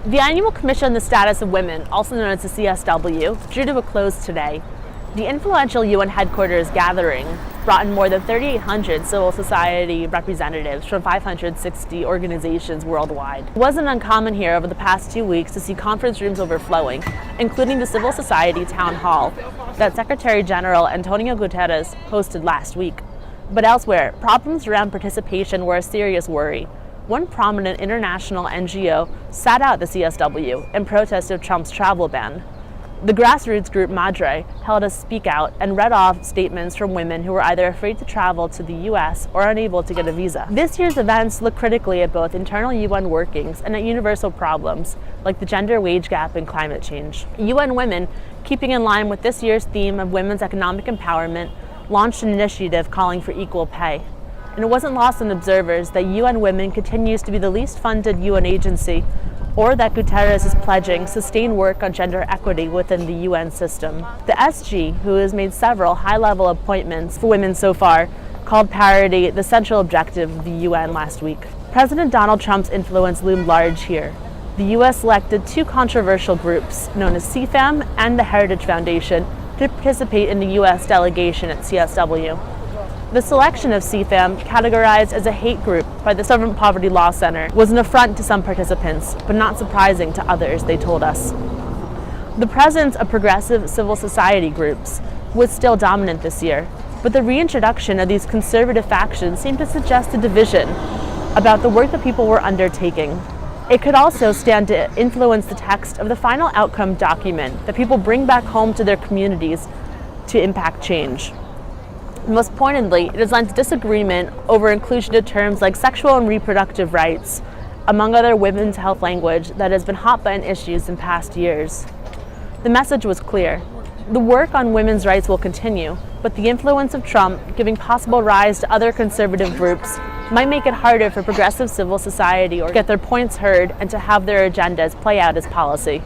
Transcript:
The Annual Commission on the Status of Women, also known as the CSW, drew to a close today. The influential UN headquarters gathering brought in more than 3,800 civil society representatives from 560 organizations worldwide. It wasn't uncommon here over the past 2 weeks to see conference rooms overflowing, including the Civil Society Town Hall that Secretary General Antonio Guterres hosted last week. But elsewhere, problems around participation were a serious worry. One prominent international NGO sat out the CSW in protest of Trump's travel ban. The grassroots group Madre held a speak out and read off statements from women who were either afraid to travel to the U.S. or unable to get a visa. This year's events look critically at both internal UN workings and at universal problems like the gender wage gap and climate change. UN Women, keeping in line with this year's theme of women's economic empowerment, launched an initiative calling for equal pay. And it wasn't lost on observers that UN Women continues to be the least funded UN agency, or that Guterres is pledging sustained work on gender equity within the UN system. The SG, who has made several high-level appointments for women so far, called parity the central objective of the UN last week. President Donald Trump's influence loomed large here. The US selected two controversial groups, known as CFAM and the Heritage Foundation, to participate in the US delegation at CSW. The selection of CFAM, categorized as a hate group by the Southern Poverty Law Center, was an affront to some participants, but not surprising to others, they told us. The presence of progressive civil society groups was still dominant this year, but the reintroduction of these conservative factions seemed to suggest a division about the work that people were undertaking. It could also stand to influence the text of the final outcome document that people bring back home to their communities to impact change. Most pointedly, it has led to disagreement over inclusion of terms like sexual and reproductive rights, among other women's health language that has been hot-button issues in past years. The message was clear. The work on women's rights will continue, but the influence of Trump giving possible rise to other conservative groups might make it harder for progressive civil society to get their points heard and to have their agendas play out as policy.